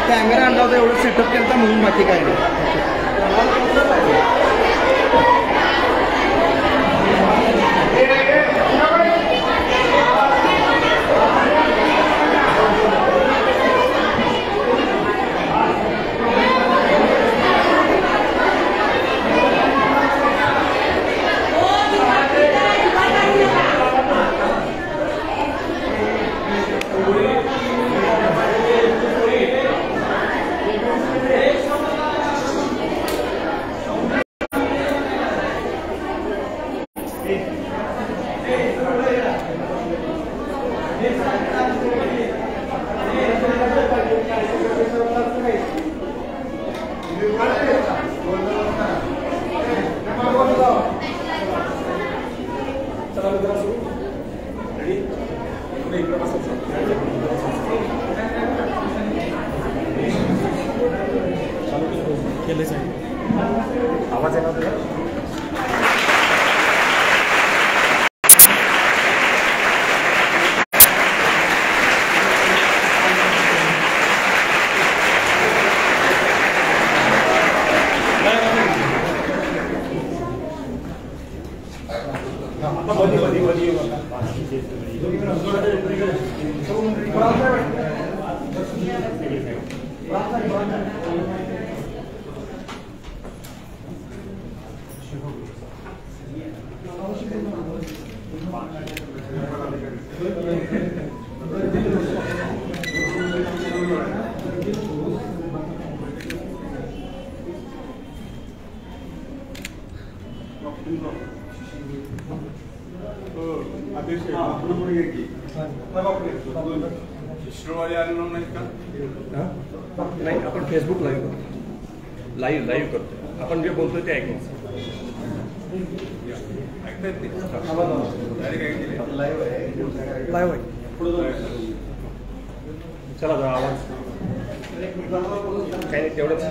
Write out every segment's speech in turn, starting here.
Camera आणला होता एवढं सेटअप केलं म्हणून बाकी काय नाही. आवाज येणार तुला? नाही, आपण फेसबुक लाईव्ह करतो. आपण जे बोलतो ते ऐकायचं. लाईव्ह आहे. चला जरा आवाज काही नाही तेवढंच.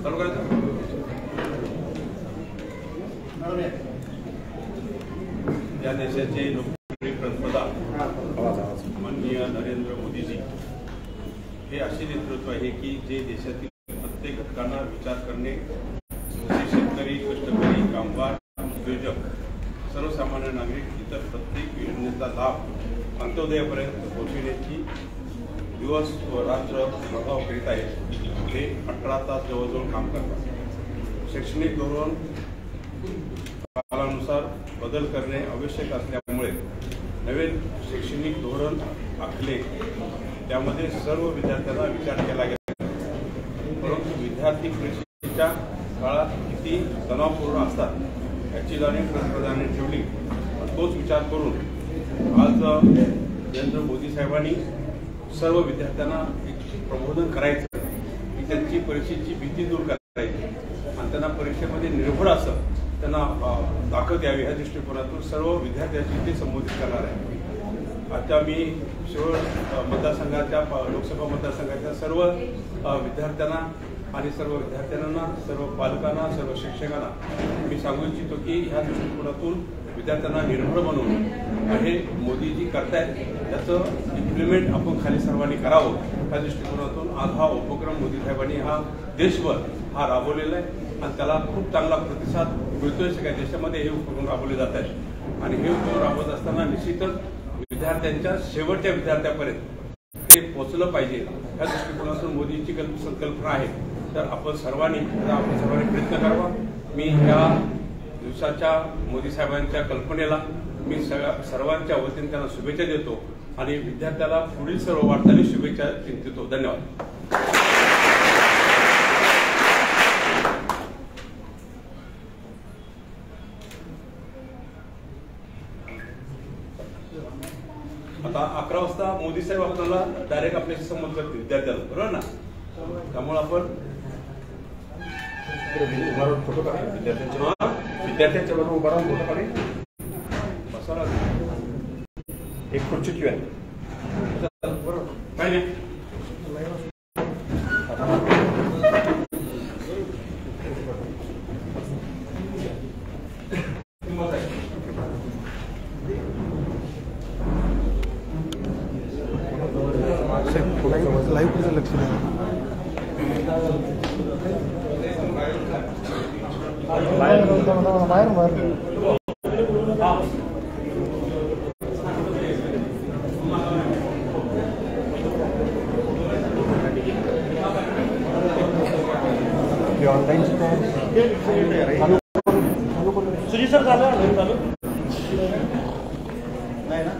चालू करायचं. या देशाचे लोकप्रिय पंतप्रधान माननीय नरेंद्र मोदीजी हे असे नेतृत्व आहे की जे देशातील प्रत्येक घटकांना विचार करणे, शेतकरी, कष्टकरी, कामगार, उद्योजक, सर्वसामान्य नागरिक इतर प्रत्येक योजनेचा लाभ अंत्योदयापर्यंत पोहोचविण्याची दिवस व रात्र प्रभाव करीत आहेत. ते 18 तास जवळजवळ काम करतात. शैक्षणिक धोरण कालानुसार बदल करणे आवश्यक असल्यामुळे नवे शैक्षणिक धोरण आखले. त्यामध्ये सर्व विद्यार्थ्यांना विचार केला गेला. परंतु विद्यार्थी परीक्षेच्या काळात किती तणावपूर्ण असतात याची जाणीव पंतप्रधानांनी ठेवली. तोच विचार करून आज नरेंद्र मोदी साहेबांनी सर्व विद्यार्थ्यांना एक प्रबोधन करायचं की त्यांची परीक्षेची भीती दूर करायची आणि त्यांना परीक्षेमध्ये निर्भर असं त्यांना ताकद यावी ह्या दृष्टिकोनातून सर्व विद्यार्थ्यांशी ते संबोधित करणार आहे. आता मी शिरोळ मतदारसंघाच्या लोकसभा मतदारसंघाच्या सर्व विद्यार्थ्यांना आणि सर्व विद्यार्थ्यांना, सर्व पालकांना, सर्व शिक्षकांना मी सांगू इच्छितो की ह्या दृष्टिकोनातून विद्यार्थ्यांना निर्भर बनवून हे मोदीजी करतायत त्याचं इम्प्लिमेंट आपण खाली सर्वांनी करावं. त्या दृष्टिकोनातून आज हा उपक्रम मोदी साहेबांनी हा देशभर हा राबवलेला आहे आणि त्याला खूप चांगला प्रतिसाद मिळतोय. सगळ्या देशामध्ये हे उपक्रम राबवले जात आहेत आणि हे उपक्रम राबवत असताना निश्चितच विद्यार्थ्यांच्या शेवटच्या विद्यार्थ्यापर्यंत ते पोहोचलं पाहिजे या दृष्टिकोनातून मोदींची संकल्पना आहे. तर आपण सर्वांनी प्रयत्न करावा. मी या दिवसाच्या मोदी साहेबांच्या कल्पनेला मी सर्वांच्या वतीने त्यांना शुभेच्छा देतो आणि विद्यार्थ्याला पुढील सर्व वाटचाली शुभेच्छा देतो. धन्यवाद. आता 11 वाजता मोदी साहेब आपल्याला डायरेक्ट आपल्याशी संवाद करतील विद्यार्थ्याला, बरोबर ना? त्यामुळे आपण फोटो काढू विद्यार्थ्यांच्या बरोबर उभा राहून फोटो काढेल. एक खुर्ची ठेवा. बरोबर काय नाही साहेब लाईव्ह लक्ष द्या. बाहेर ऑनलाईन सुजी सर झालं चालू नाही ना.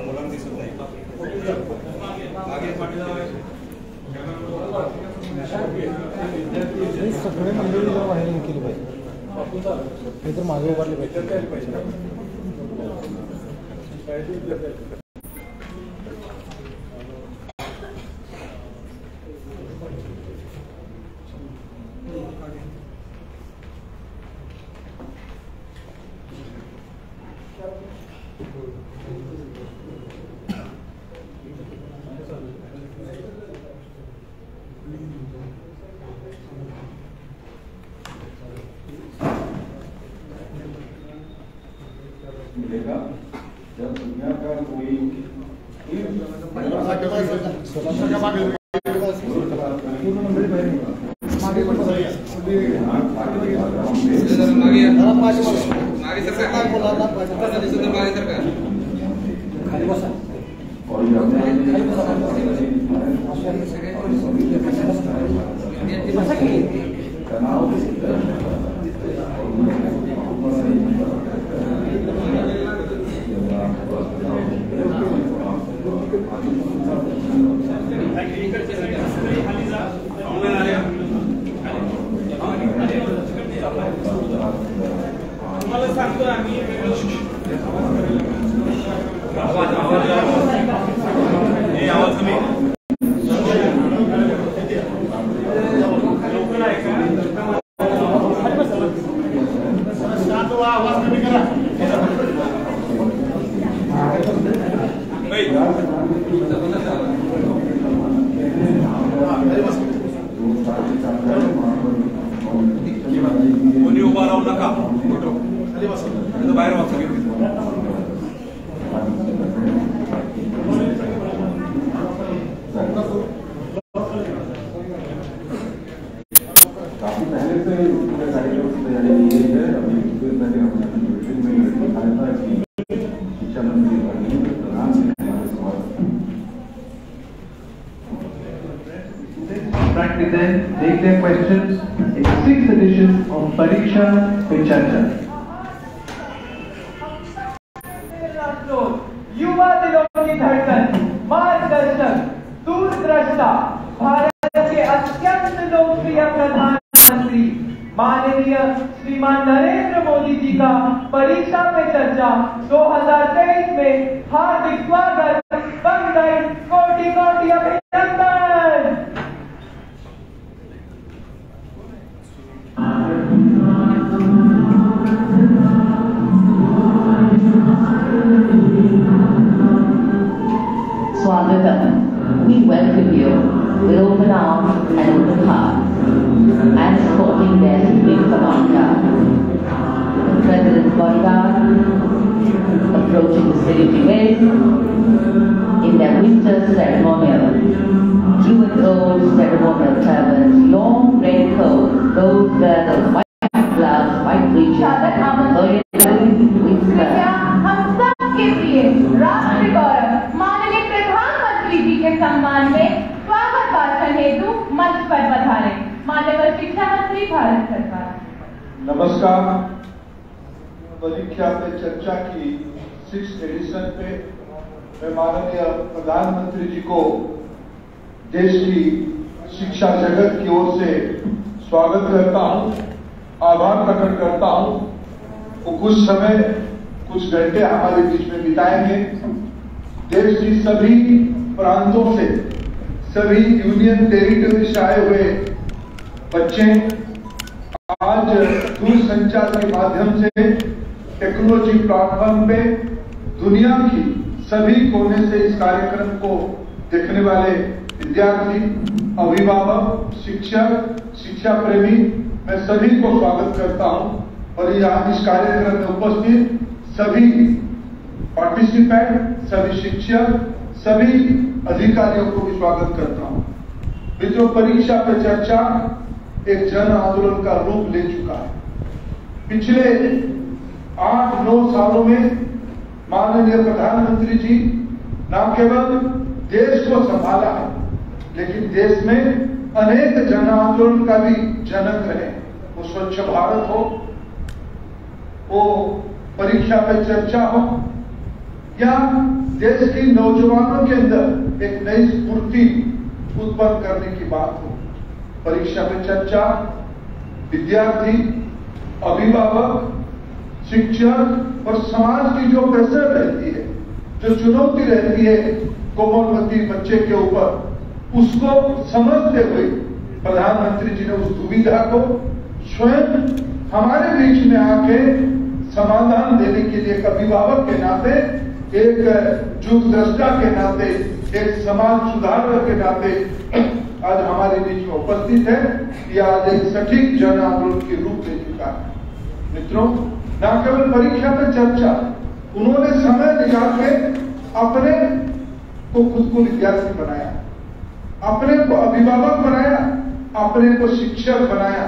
मुलांना दिसत नाही सगळे मंडळी जरा बाहेर केली पाहिजे, हे तर मागे उभारले पाहिजे. मिलेगा जब दुनिया का कोई कोणी उभा राहू नका, बाहेर वाचू. काफी पहले से कार्यक्रम की तैयारी की गई है. अभी कुछ पहले हमने बुलेटिन में दिखाया था कि शिक्षा मंत्री प्रधान Present, take their questions in the 6th edition of Pariksha Pe Charcha. युवा दिलों की धड़कन, मार्गदर्शक, दूरदृष्टा, भारत के अत्यंत लोकप्रिय प्रधानमंत्री माननीय श्रीमान नरेंद्र मोदी जी का परीक्षा पे चर्चा 2023 में हार्दिक स्वागत, बधाई, कोटि कोटि अभिनंदन. Swagatam, we welcome you with open arms and open hearts, and supporting their Supreme Commander. The President's bodyguard approaching the city with in their winter ceremonial. Blue and gold ceremonial turbans, long red coats, gold girdles, white gloves, white breeches, हम सबके प्रिय राष्ट्रीय गौरव माननीय प्रधानमंत्री जी के सम्मान में स्वागत भाषण हेतु मंच पर पधारे माननीय शिक्षा मंत्री भारत सरकार. नमस्कार. परीक्षा पे चर्चा की 6th एडिशन पे मैं माननीय प्रधानमंत्री जी को देश की शिक्षा जगत की ओर से स्वागत करता हूं, आभार प्रकट करता हूं. वो कुछ समय कुछ घंटे हमारे बीच में बिताएंगे. देश की सभी प्रांतों से, सभी यूनियन टेरिटरी से आए हुए बच्चे आज दूरसंचार के माध्यम से टेक्नोलॉजी प्लेटफॉर्म पे दुनिया की सभी कोने से इस कार्यक्रम को देखने वाले विद्यार्थी, अभिभावक, शिक्षक, शिक्षा प्रेमी, मैं सभी को स्वागत करता हूं और यहाँ इस कार्यक्रम में उपस्थित सभी पार्टिसिपेंट, सभी शिक्षक, सभी अधिकारियों को भी स्वागत करता हूं। मित्रों, परीक्षा पे चर्चा एक जन आंदोलन का रूप ले चुका है। पिछले 8-9 सालों में माननीय प्रधानमंत्री जी न केवल देश को संभाला है, लेकिन देश में अनेक जन आंदोलन का भी जनक रहे। वो स्वच्छ भारत हो, वो परीक्षा पे चर्चा हो, या देश की नौजवानों के अंदर एक नई स्फूर्ति उत्पन्न करने की बात हो। परीक्षा पे चर्चा विद्यार्थी, अभिभावक, शिक्षक और समाज की जो प्रेशर रहती है, जो चुनौती रहती है कोमलमती बच्चे के ऊपर, उसको समझते हुए प्रधानमंत्री जी ने उस दुविधा को स्वयं हमारे बीच में आके समाधान देने के लिए एक अभिभावक के नाते, एक युगदृष्टा के नाते, एक समाज सुधारक के नाते आज हमारे बीच में उपस्थित है। यह आज एक सटीक जन आंदोलन के रूप ले चुका है। मित्रों, न केवल परीक्षा पे चर्चा, उन्होंने समय निकाल के अपने को खुद को विद्यार्थी बनाया, अपने को अभिभावक बनाया, अपने को शिक्षक बनाया।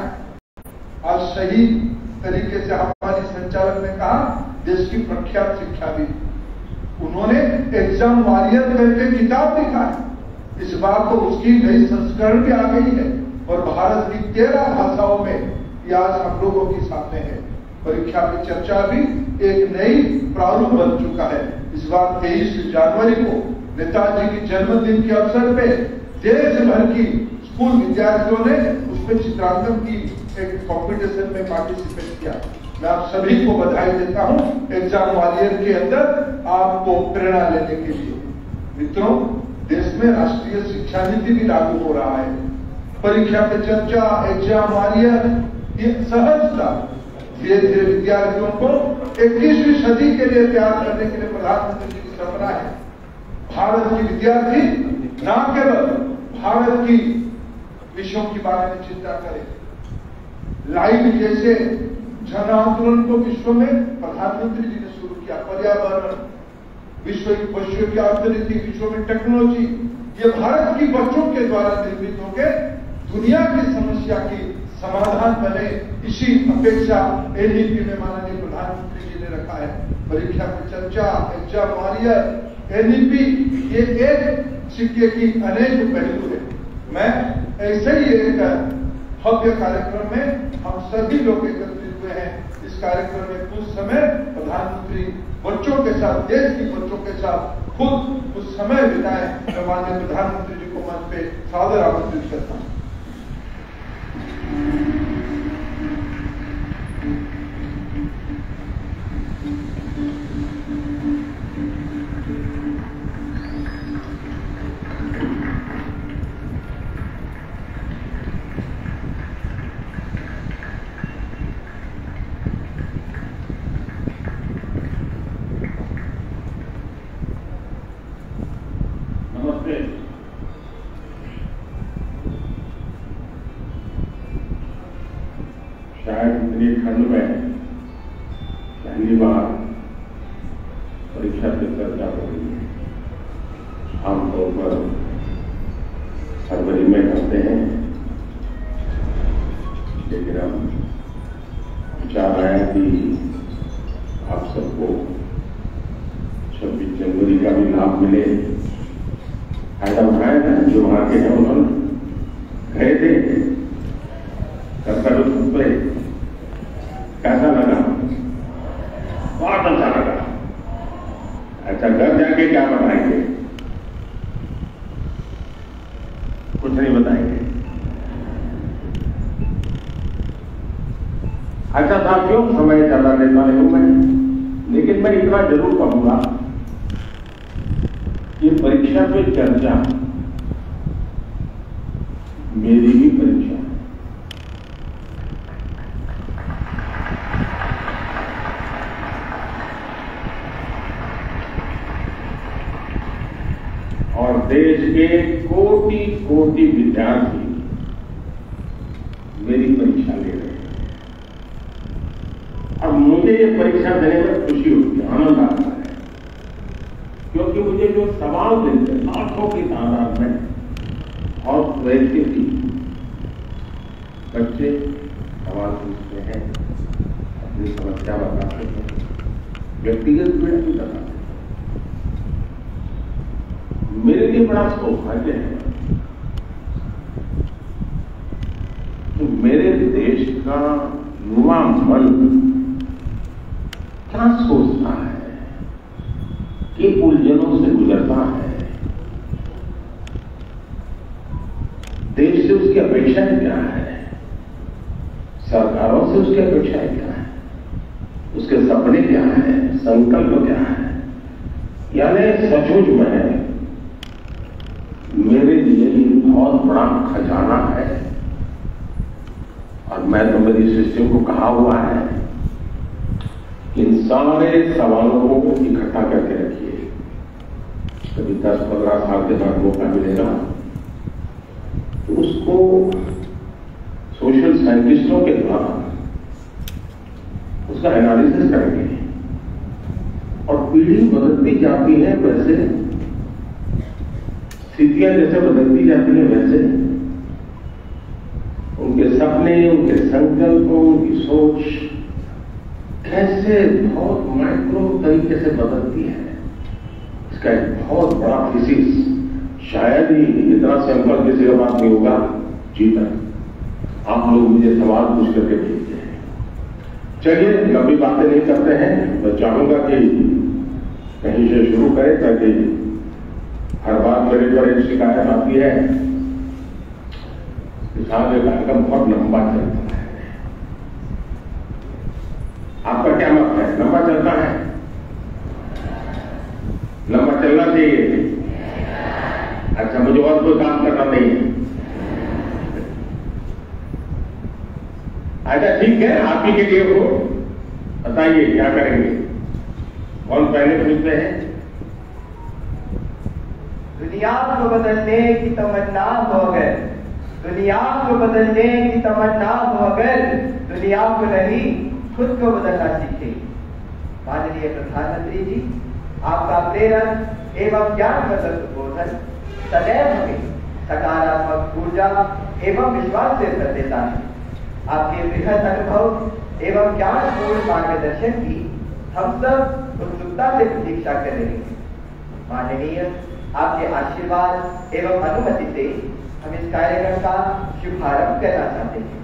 आज सही तरीके से हमारी संचालक ने कहा, देश की प्रख्यात शिक्षा भी उन्होंने एग्जाम वॉरियर करके किताब लिखा है। इस बार तो उसकी नई संस्करण भी आ गई है और भारत की 13 भाषाओं में यह आज हम लोगों के सामने है। परीक्षा की चर्चा भी एक नई प्रारूप बन चुका है। इस बार 23 जनवरी को नेताजी की जन्मदिन के अवसर पे देश भर की स्कूल विद्यार्थियों ने उसमें चित्रांकन की एक कंपटीशन में पार्टिसिपेट किया। मैं आप सभी को बधाई देता हूं एग्जाम वॉरियर के अंदर आपको प्रेरणा लेने के लिए। मित्रों, देश में राष्ट्रीय शिक्षा नीति भी लागू हो रहा है। परीक्षा पे चर्चा, एग्जाम वॉरियर, ये सहजता धीरे धीरे विद्यार्थियों को 21वीं सदी के लिए तैयार करने के लिए प्रधानमंत्री जी की सपना है। भारत की विद्यार्थी न केवल भारत की विषयों के बारे में चिंता करें, लाइफ जैसे जन आंदोलन को विश्व में प्रधानमंत्री जी ने शुरू किया। पर्यावरण, विश्व की अर्थनीति, विश्व में टेक्नोलॉजी, ये भारत की बच्चों के द्वारा निर्मित होकर दुनिया की समस्या की समाधान बने, इसी अपेक्षा एनईपी में माननीय प्रधानमंत्री जी ने रखा है। परीक्षा पे चर्चा, एग्जाम वॉरियर, एनईपी, ये एक सिक्के की अनेक पहलू है। मैं ऐसे ही एक भव्य कार्यक्रम में हम सभी लोग एकत्रित हुए हैं। इस कार्यक्रम में कुछ समय प्रधानमंत्री बच्चों के साथ, देश की बच्चों के साथ खुद कुछ समय बिताए। मैं माननीय प्रधानमंत्री जी को मंच पे सादर आमंत्रित करता हूं। शायद इतनी ठंड में पहली बार परीक्षा पे चर्चा हो रही है। आमतौर पर फरवरी में करते हैं, लेकिन अब विचार आया कि आप सबको 26 जनवरी का भी लाभ मिले। फायदा उठाया ना, जो वहां के हैं उन्होंने गए थे, कैसा लगा? बहुत अच्छा लगा। अच्छा, घर जाके क्या बताएंगे? कुछ नहीं बताएंगे। अच्छा साथियों, समय चला लेता हूं मैं, लेकिन मैं इतना जरूर कहूंगा कि परीक्षा पे चर्चा मेरी भी परीक्षा है। और देश देश के कोटि कोटि विद्यार्थी मेरी परीक्षा ले रहे हैं और मुझे ये परीक्षा देने में खुशी होती है, आनंद आता है, क्योंकि मुझे जो सवाल देते हैं लाखों की तादाद में और वैसे भी बच्चे सवाल पूछते हैं, अपनी समस्या बताते हैं, व्यक्तिगत पीड़ा भी बताते हैं। मेरे लिए बड़ा सौभाग्य है कि मेरे देश का युवा मन क्या सोचता है, किन उलझनों से गुजरता है, देश से उसकी अपेक्षाएं क्या है, सरकारों से उसकी अपेक्षाएं क्या है, उसके सपने क्या है, संकल्प क्या है। यानी सचमुच में मेरे लिए ये बहुत बड़ा खजाना है और मैं तो मेरी सिस्टम को कहा हुआ है, इन सारे सवालों को इकट्ठा करके रखिए। कभी 10-15 साल के बाद मौका मिलेगा तो उसको सोशल साइंटिस्टों के द्वारा उसका एनालिसिस करेंगे और पीढ़ी बदलती जाती है वैसे, स्थितियां जैसे बदलती जाती हैं वैसे उनके सपने, उनके संकल्प, उनकी सोच कैसे बहुत माइक्रो तरीके से बदलती है। इसका एक बहुत बड़ा थीसिस शायद ही इतना सैंपल किसी का बात नहीं होगा जी तक। आप लोग मुझे सवाल पूछ करके भेजते हैं। चलिए लंबी बातें नहीं करते हैं, मैं चाहूंगा कि कहीं से शुरू करें ताकि हर बार मेरे पर एक शिकायत आती है किसान का कार्यक्रम बहुत लंबा चलता है। आपका क्या मत है, लंबा चलता है? लंबा चलना चाहिए। अच्छा, मुझे और कोई काम करना नहीं है। अच्छा ठीक है, आप ही के लिए हो, बताइए क्या करेंगे? कौन पहले पूछते हैं? दुनिया को बदलने की तमन्ना हो अगर, दुनिया को बदलने की तमन्ना हो अगर, दुनिया को नहीं खुद को बदलना सीखे। माननीय प्रधानमंत्री जी, आपका प्रेरक एवं ज्ञानवर्धक उद्बोधन सदैव हमें सकारात्मक ऊर्जा एवं विश्वास से भर देता है। आपके बृहद अनुभव एवं ज्ञानपूर्ण मार्गदर्शन की हम सब उत्सुकता से प्रतीक्षा कर रहे हैं। माननीय, आपके आशीर्वाद एवं अनुमति से हम इस कार्यक्रम का शुभारंभ करना चाहते हैं।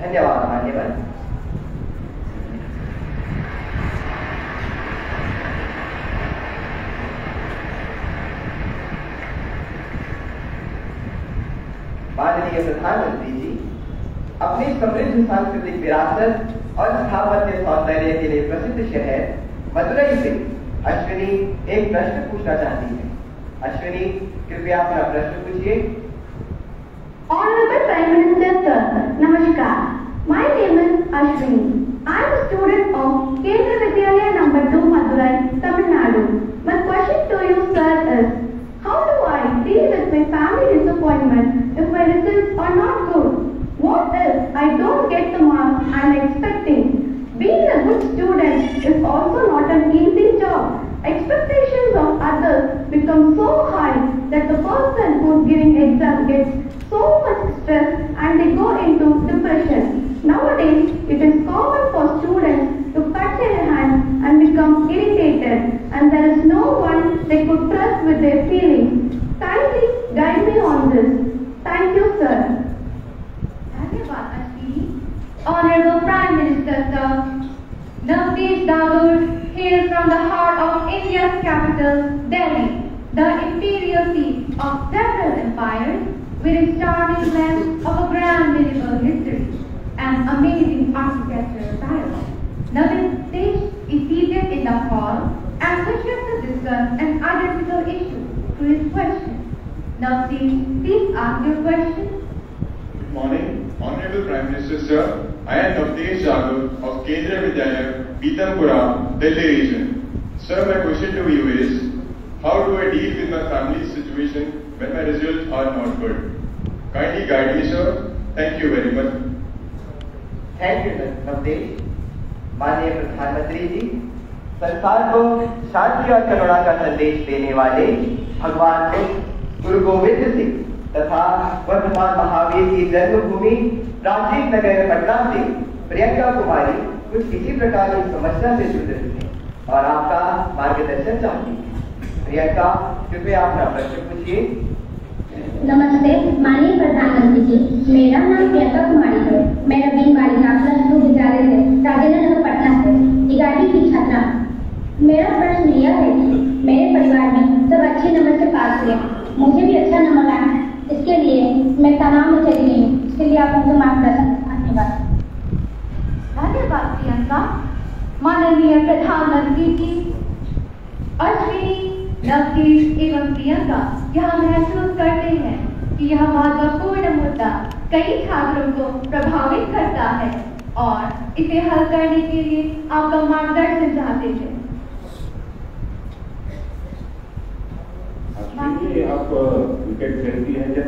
धन्यवाद मान्यवर। माननीय प्रधानमंत्री जी, अपनी समृद्ध सांस्कृतिक विरासत और स्थापत्य सौंदर्य के लिए प्रसिद्ध शहर मदुरई से अश्विनी एक प्रश्न पूछना चाहती है। अश्विनी, कृपया अपना प्रश्न पूछिए। Honorable Prime Minister Sir, Namaskar. My name is Ashwini. I am a student of Kendra Vidyalaya number 2 Madurai, Tamil Nadu. My question to you sir is, how do I deal with my family disappointment if my results are not good? What if I don't get the marks I am expecting? Being a good student is also not an easy job. Expectations of others become so high that the person who is giving exam gets so much stress and they go into depression. Nowadays, it is common for students to cut their hands and become irritated, and there is no one they could trust with their feelings. Kindly guide me on this. Thank you, sir. Honorable Prime Minister Sir, Navneet Dagur hails from the heart of India's capital, Delhi, the imperial seat of several empires, with its charming blend of a grand medieval history and amazing architectural style. Navneet Desh is seated in the hall and wishes to discuss an identical issue through his question. Navneet, please ask your question. Good morning, Honorable Prime Minister Sir. I am Navneet Dagur of Kendra Vidyalaya, Pitampura, Delhi region. Sir, my question to you is, how do I deal with my family's situation when my results are not good? Kindly guide me, sir. Thank you very much. Thank you Navdesh. माननीय प्रधानमंत्री जी, संसार को शांति और करुणा का संदेश देने वाले भगवान बुद्ध, गुरु गोविंद सिंह तथा वर्तमान महावीर की जन्मभूमि राजीव नगर पटना से प्रियंका कुमारी कुछ इसी प्रकार की समस्या से जूझ रही है और आपका मार्गदर्शन चाहती है। प्रियंका, कृपया अपना प्रश्न पूछिए। नमस्ते माननीय प्रधानमंत्री जी, मेरा नाम प्रियंका कुमारी है। मैं रवीन बालिका +2 विद्यालय से राजेंद्र नगर पटना से 11वीं की छात्रा। मेरा प्रश्न यह है कि मेरे परिवार में सब अच्छे नंबर से पास हुए, मुझे भी अच्छा नंबर आया है, इसके लिए मैं तनाव में चली गई हूँ। इसके लिए आप मुझे मार्गदर्शन। धन्यवाद। धन्यवाद प्रियंका। माननीय प्रधानमंत्री जी, अश्विनी, नवदीप एवं प्रियंका यह महसूस करते हैं कि यह महत्वपूर्ण मुद्दा कई छात्रों को प्रभावित करता है और इसे हल करने के लिए आपका मार्गदर्शन चाहते थे। आप क्रिकेट खेलती हैं क्या?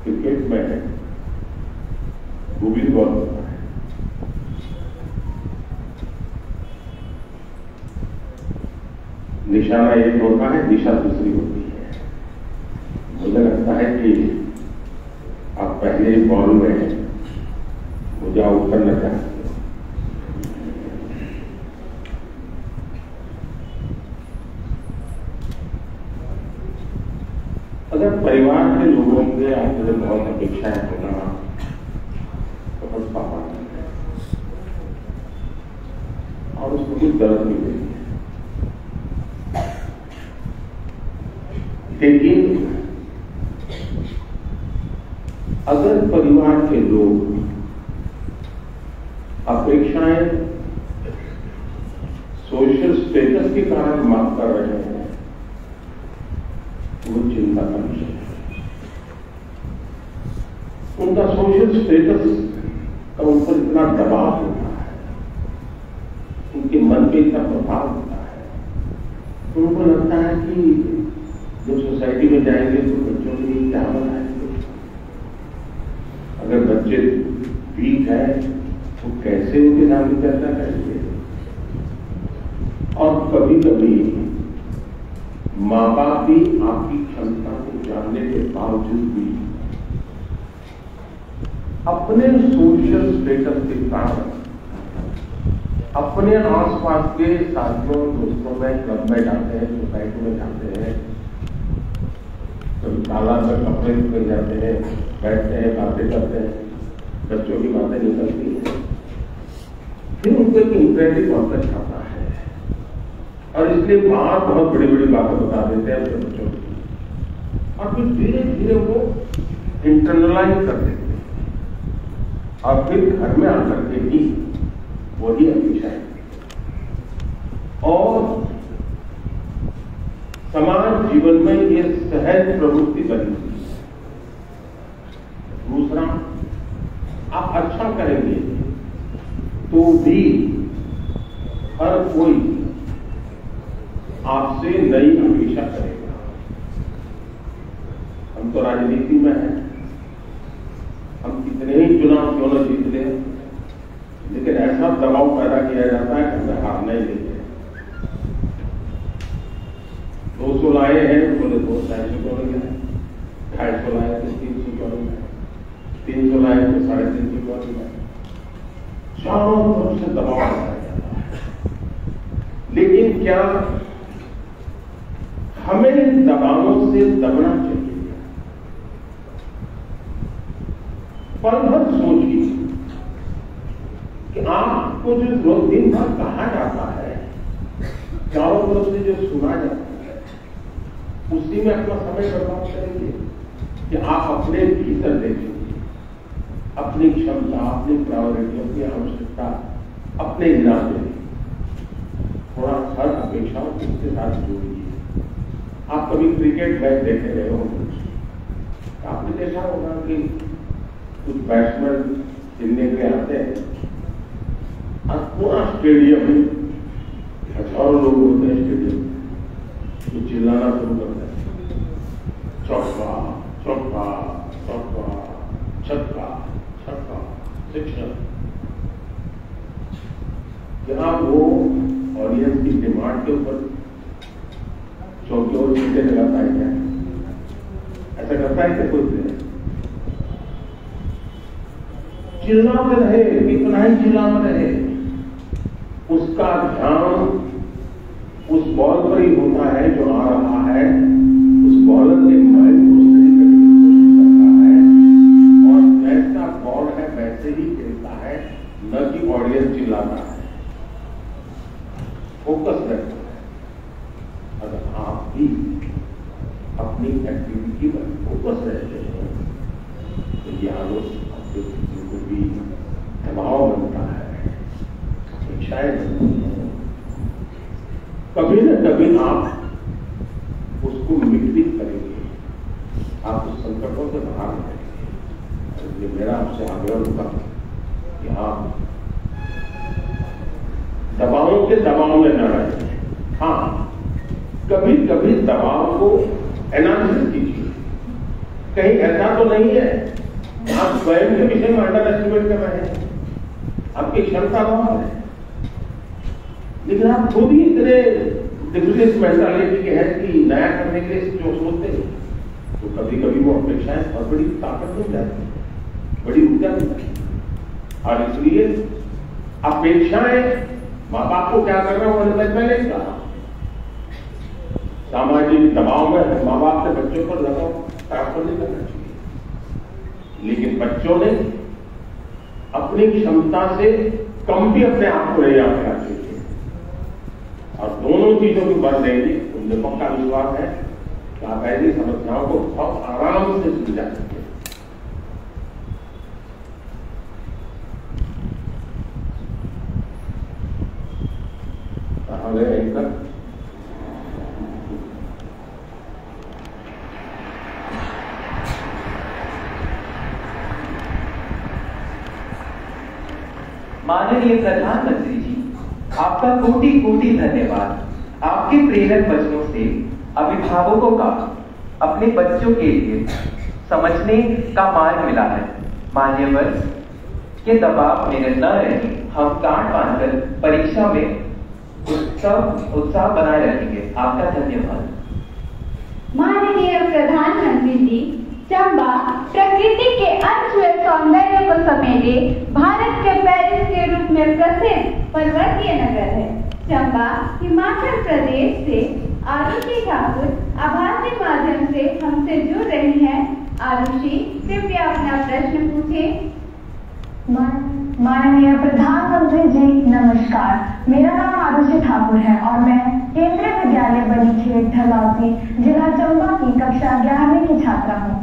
क्रिकेट में खूबी बहुत होता है। निशाना एक होता है, दिशा दूसरी होती है। मुझे लगता है कि आप पहले बॉल में मुझे आउट करना चाहते हो। अगर परिवार के लोगों से आपसे बहुत अपेक्षाएं होना तो बस पापा और उसको कुछ गलत नहीं देती है, लेकिन अगर परिवार के लोग अपेक्षाएं सोशल स्टेटस के कारण माफ कर रहे हैं, वो चिंता का विषय है। उनका सोशल स्टेटस का उन पर इतना दबाव होता है, उनके मन पे इतना प्रभाव होता है, तो उनको लगता है कि जब सोसाइटी में जाएंगे तो बच्चों के लिए क्या बनाएंगे। अगर बच्चे वीक है तो कैसे उनके सामने चर्चा करेंगे। और कभी कभी माँ बाप भी आपकी क्षमता को जानने के बावजूद भी अपने सोशल स्टेटस के कारण अपने आसपास के साथियों दोस्तों में, क्लब में जाते हैं, सोसाइटी में जाते हैं, कभी तालाब में कपड़े निकल जाते हैं, बैठते हैं, बातें करते हैं, बच्चों की बातें निकलती हैं, फिर उनको एक इंप्रेसिव कॉन्सेप्ट आता है और इसलिए बाहर बहुत बड़ी बड़ी बातें बता देते हैं अपने बच्चों को और फिर धीरे धीरे वो इंटरनलाइज कर देते हैं और फिर घर में आकर के ही वही अपेक्षाएं और समाज जीवन में ये सहज प्रवृत्ति बनी हुई है। दूसरा, आप अच्छा करेंगे तो भी हर कोई आपसे नई अपेक्षा करेगा। हम तो राजनीति में हैं, हम कितने ही चुनाव क्यों न जीत लें, लेकिन ऐसा दबाव पैदा किया जाता है कि हमें हारना ही नहीं है। 200 लाए हैं, बोले 250 क्यों नहीं है, 250 लाए तो 300 क्यों नहीं है, 300 लाए तो 350 क्यों नहीं है। चारों तरफ से दबाव बनाया जाता है। लेकिन क्या हमें इन दबावों से दबना चाहिए? पल भर सोचिए कि आपको जो दिन भर कहा जाता है, चारों तरफ से जो सुना जाता है, उसी में अपना समय बर्बाद करेंगे कि आप अपने भीतर देखेंगे, अपनी क्षमता, अपनी प्रायोरिटी, अपनी आवश्यकता, अपने इरादे, थोड़ा हर अपेक्षाओं को उसके साथ जोड़िए। आप कभी क्रिकेट मैच देखे रहे हो, आपने देखा होगा कि कुछ बैट्समैन खेलने के लिए आते हैं पूरा स्टेडियम, हजारों लोग होते हैं स्टेडियम, तो चिल्लाना शुरू करते हैं, चौका चौका चौका, छक्का छक्का, शिक्षक। क्या वो ऑडियंस की डिमांड के ऊपर चौके और छक्के लगाता है क्या? ऐसा करता है क्या कोई प्लेयर? चिल्लाते रहे, कितना ही चिल्लाते रहे, उसका ध्यान उस बॉल पर ही होता है जो आ रहा है, उस बॉलर के माइंड को सही करने की कोशिश करता है और जैसा बॉल है वैसे ही खेलता है, न कि ऑडियंस चिल्लाता है। फोकस रहता है। अगर आप भी अपनी एक्टिविटी पर फोकस रहते हैं तो यादों आपके किसी को भी दबाव बनता है, इच्छाएं बनती हैं, कभी न कभी आप उसको मिटवित करेंगे, आप उस संकटों से बाहर निकलेंगे। इसलिए मेरा आपसे आग्रह होगा कि आप दबावों के दबाव में न रहें। हाँ, कभी कभी दबाव को एनालिसिस कीजिए, कहीं ऐसा तो नहीं है आप स्वयं के विषय में अंडर एस्टिमेट कर रहे हैं, आपकी क्षमता बहुत है, लेकिन आप खुद ही इतने डिफिकल्ट मेंटालिटी के हैं कि नया करने के लिए जो सोचते हैं, तो कभी कभी वो अपेक्षाएं बहुत बड़ी ताकत मिल जाती है, बड़ी ऊर्जा मिलती है। और इसलिए अपेक्षाएं माँ बाप को क्या कर रहे हैं मैंने पहले ही कहा, सामाजिक दबाव में माँ बाप के बच्चों पर लगाव ट्रांसफर नहीं करना चाहिए, लेकिन बच्चों ने अपनी क्षमता से कम भी अपने आप को नहीं आना चाहिए और दोनों चीजों को बल देंगे। उनमें पक्का विश्वास है कि आप ऐसी समस्याओं को बहुत आराम से सुलझा सकते हैं। माननीय प्रधानमंत्री जी, आपका कोटि कोटि धन्यवाद। आपके प्रेरक वचनों से अभिभावकों का अपने बच्चों के लिए समझने का मार्ग मिला है। मान्यवर के दबाव में न रहे, हम गांठ बांधकर परीक्षा में उत्साह बनाए रखेंगे। आपका धन्यवाद। माननीय प्रधानमंत्री जी, चंबा प्रकृति के अनछुए सौंदर्य को समेटे भारत के पेरिस के रूप में प्रसिद्ध पर्वतीय नगर है। चंबा हिमाचल प्रदेश से आरुषि ठाकुर आभासी माध्यम से हमसे जुड़ रही हैं। आरुषि, कृपया अपना प्रश्न पूछें। माननीय प्रधानमंत्री जी नमस्कार, मेरा नाम आरुषि ठाकुर है और मैं केंद्रीय विद्यालय बनीखेत ढलौसी जिला चंबा की कक्षा 11वीं की छात्रा हूँ।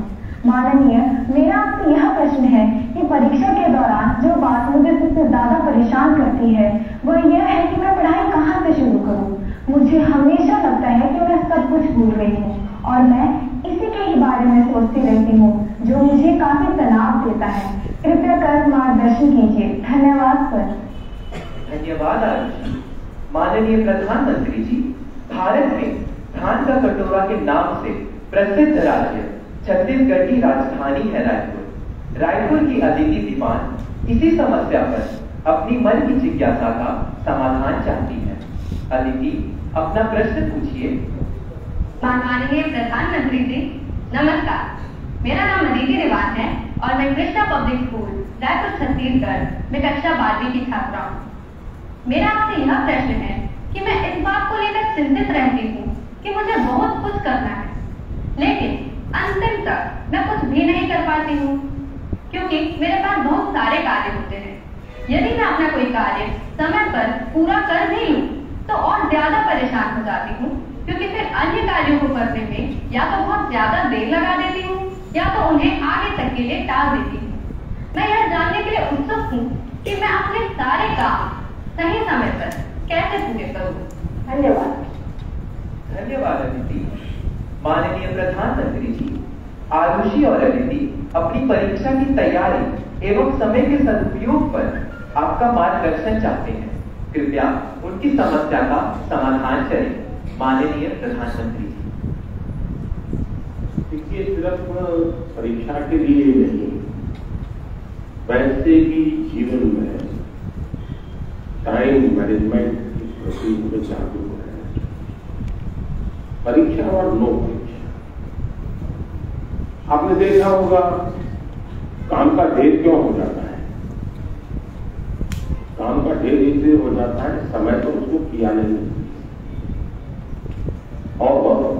माननीय, मेरा आपसे यह प्रश्न है कि परीक्षा के दौरान जो बात मुझे सबसे ज्यादा परेशान करती है वह यह है कि मैं पढ़ाई कहाँ से शुरू करूँ। मुझे हमेशा लगता है कि मैं सब कुछ भूल गई हूँ और मैं इसी के ही बारे में सोचती रहती हूँ जो मुझे काफी तनाव देता है। कृपया कर मार्गदर्शन कीजिए। धन्यवाद सर। धन्यवाद आरुषि। माननीय प्रधानमंत्री जी, भारत में धान का कटोरा के नाम से प्रसिद्ध राज्य छत्तीसगढ़ की राजधानी है रायपुर। रायपुर की अदिति दीवान इसी समस्या पर अपनी मन की जिज्ञासा का समाधान चाहती है। अदिति, अपना प्रश्न पूछिए। माननीय प्रधानमंत्री जी नमस्कार, मेरा नाम अदिति दीवान है और मैं कृष्णा पब्लिक स्कूल रायपुर छत्तीसगढ़ में कक्षा 12वीं की छात्रा हूँ। मेरा आपसे यह प्रश्न है कि मैं इस बात को लेकर चिंतित रहती हूँ कि मुझे बहुत कुछ करना है, लेकिन अंतिम तक मैं कुछ भी नहीं कर पाती हूँ क्योंकि मेरे पास बहुत सारे कार्य होते हैं। यदि मैं अपना कोई कार्य समय पर पूरा कर नहीं लूँ तो और ज्यादा परेशान हो जाती हूँ, क्योंकि फिर अन्य कार्यों को करने में या तो बहुत ज्यादा देर लगा देती हूँ या तो उन्हें आगे तक के लिए टाल देती हूँ। मैं यह जानने के लिए उत्सुक हूँ कि मैं अपने सारे काम सही समय पर कैसे पूरे करूँ। धन्यवाद। धन्यवाद अदिति। माननीय प्रधानमंत्री जी, आरुषि और अदिति अपनी परीक्षा की तैयारी एवं समय के सदुपयोग पर आपका मार्गदर्शन चाहते हैं। कृपया उनकी समस्या का समाधान करें माननीय प्रधानमंत्री जी। देखिए, सिर्फ परीक्षा के लिए नहीं, वैसे भी जीवन में टाइम मैनेजमेंट की प्रति में जागरूक है। परीक्षा और नो परीक्षा, आपने देखा होगा काम का ढेर क्यों हो जाता है। काम का ढेर इसलिए हो जाता है समय तो उसको किया नहीं, और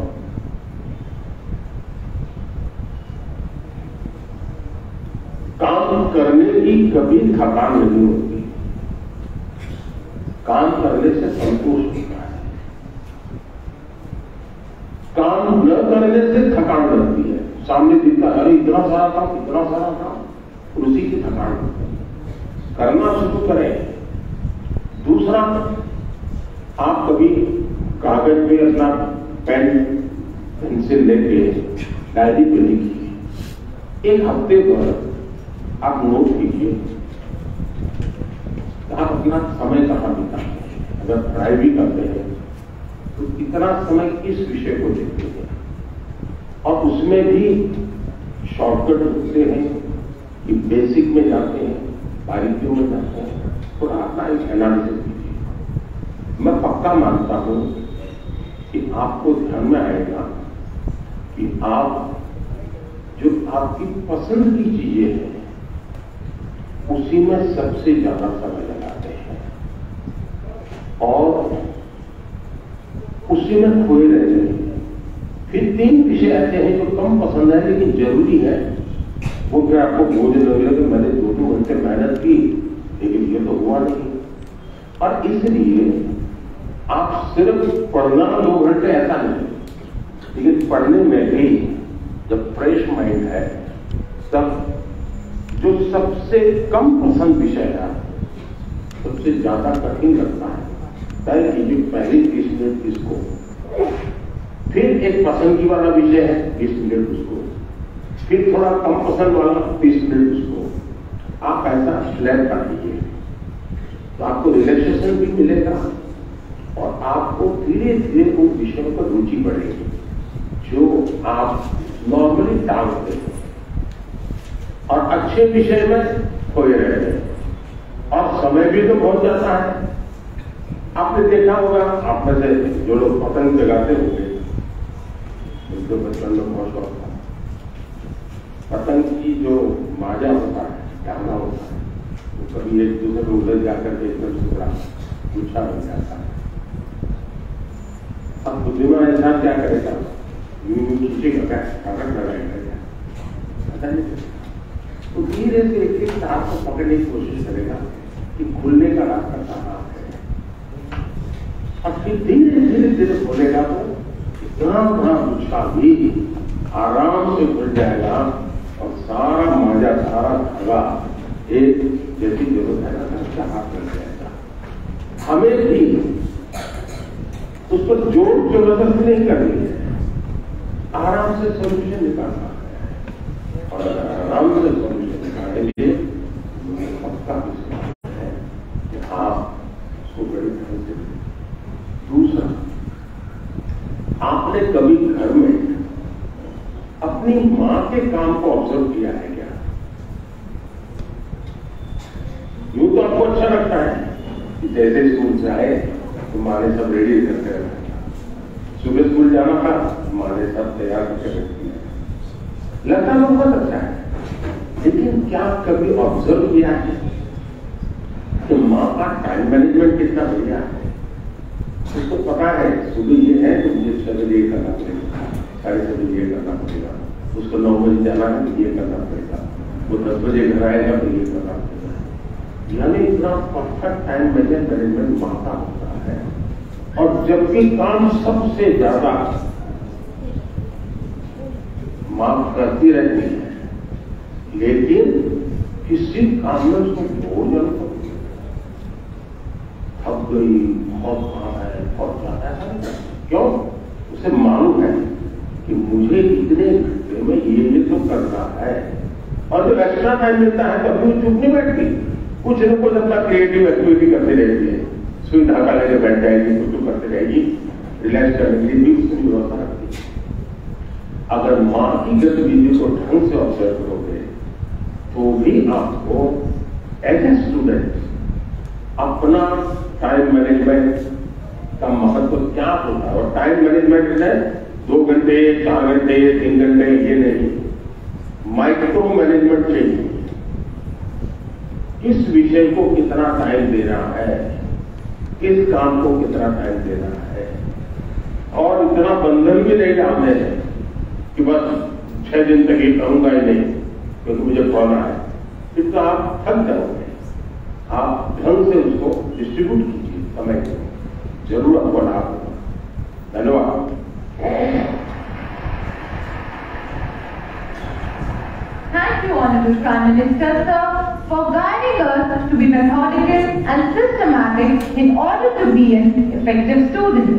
काम करने की कभी थकान नहीं होती, काम करने से संतोष होता है। काम न करने से थकान लगती है, सामने दिखता है अरे इतना सारा काम, उसी की थकान होती है। करना शुरू करें। दूसरा, आप कभी कागज पे अपना पेन पेंसिल लेके डायरी पे लिखिए, एक हफ्ते पर आप नोट कीजिए आप अपना समय कहाँ बिताते हैं। अगर पढ़ाई भी करते हैं तो कितना समय किस विषय को देखते हैं, और उसमें भी शॉर्टकट होते हैं कि बेसिक में जाते हैं, बारीकियों में जाते हैं, थोड़ा अपना एक एनालिसिस कीजिए। मैं पक्का मानता हूं कि आपको ध्यान में आएगा कि आप जो आपकी पसंद की चीजें हैं उसी में सबसे ज्यादा समय लगाते हैं और उसी में खोए रहते हैं। फिर 3 विषय ऐसे हैं जो कम पसंद है लेकिन जरूरी है, वो फिर आपको बोझ लगेगा कि मैंने 2-2 घंटे मेहनत की लेकिन ये तो हुआ नहीं। और इसलिए आप सिर्फ पढ़ना 2 घंटे ऐसा नहीं, लेकिन पढ़ने में भी जब फ्रेश माइंड है तब जो सबसे कम पसंद विषय है सबसे ज्यादा कठिन लगता है, तय कीजिए पहले 30 मिनट इसको, फिर एक पसंद की वाला विषय है 20 मिनट उसको, फिर थोड़ा कम पसंद वाला 30 मिनट उसको। आप ऐसा स्लैब कर लीजिए तो आपको रिलैक्सेशन भी मिलेगा और आपको धीरे धीरे उन विषयों पर रुचि बढ़ेगी जो आप नॉर्मली टालते हैं और अच्छे विषय में खोए रहते हैं और समय भी तो बहुत जाता है। आपने देखा होगा, आप में से जो लोग पतंग जगाते होंगे, उनको बचपन में बहुत शौक था। पतंग की जो माजा होता है, डाला होता है, वो कभी एक दूसरे को उधर जाकर के एकदम से बड़ा गुच्छा बन जाता है। अब बुद्धिमान इंसान क्या करेगा, खींचेगा क्या, कागज लगाएगा, पता नहीं। तो धीरे से एक तार को पकड़ने की कोशिश करेगा कि खुलने का रास्ता कहाँ है, और फिर धीरे धीरे धीरे खोलेगा तो इतना बड़ा गुच्छा भी आराम से खुल जाएगा और सारा माजा, सारा धागा एक जैसी जरूरत है ना हाथ लग जाएगा। हमें भी उस पर जोर जबरदस्ती नहीं करनी है, आराम से सोल्यूशन निकालना है और आराम से सोल्यूशन निकालने के लिए पक्का विश्वास है कि आप उसको बड़ी ढंग से। दूसरा, आपने कभी घर में अपनी मां के काम को ऑब्जर्व किया है क्या? यूं तो आपको अच्छा लगता है कि जैसे स्कूल से आए तो माँ ने सब रेडी करके रखा, सुबह स्कूल जाना था, माँ ने सब तैयार करके रख दिया, लगता है बहुत अच्छा है। लेकिन क्या कभी ऑब्जर्व किया है कि माँ का टाइम मैनेजमेंट कितना बढ़िया है? उसको पता है सुबह ये है तो मुझे 6 बजे ये करना पड़ेगा, 6:30 बजे ये करना पड़ेगा, उसको 9 बजे जाना है तो ये करना पड़ेगा, वो 10 बजे घर आएगा तो ये करना पड़ेगा। यानी इतना परफेक्ट टाइम मैनेजमेंट माँ का होता है। और जबकि काम सबसे ज्यादा माँ करती रहती है, लेकिन किसी काम में उसको बहुत ज्यादा थक गई, बहुत काम है, बहुत ज्यादा है। क्यों? उसे मालूम है कि मुझे इतने घंटे में ये तो करना है, और जब एक्स्ट्रा टाइम मिलता है तभी वो चुप नहीं बैठती, कुछ न कुछ अपना क्रिएटिव एक्टिविटी करते रहती है, सुई धागा लेके बैठ जाएगी, कुछ करते रहेगी, रिलैक्स करने के लिए भी उसकी व्यवस्था रखती है। अगर माँ की गतिविधि को ढंग से ऑब्जर्व करोगे तो भी आपको एज ए स्टूडेंट अपना टाइम मैनेजमेंट का महत्व क्या होता है। और टाइम मैनेजमेंट है 2 घंटे 4 घंटे 3 घंटे, ये नहीं, माइक्रो मैनेजमेंट चाहिए। किस विषय को कितना टाइम देना है, किस काम को कितना टाइम देना है, और इतना बंधन भी नहीं डालने हैं कि बस 6 दिन तक ही करूंगा ही नहीं क्योंकि मुझे पढ़ना है, फिर तो आप थक जाओगे। आप ढंग से उसको डिस्ट्रीब्यूट कीजिए समय को, जरूर आपको लाभ होगा। धन्यवाद। Thank you, Honorable Prime Minister, sir, for guiding us to be methodical and systematic in order to be an effective student.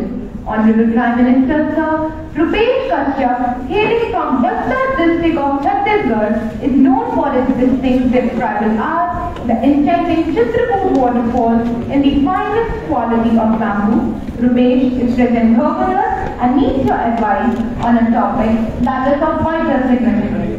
Honorable Prime Minister, sir, Rupesh Kashyap, hailing from Bastar district of Chhattisgarh, is known for his distinctive tribal art, the enchanting Chitrakoot waterfall in the finest quality of bamboo. Rupesh is present here with us and needs your advice on a topic that is of vital significance.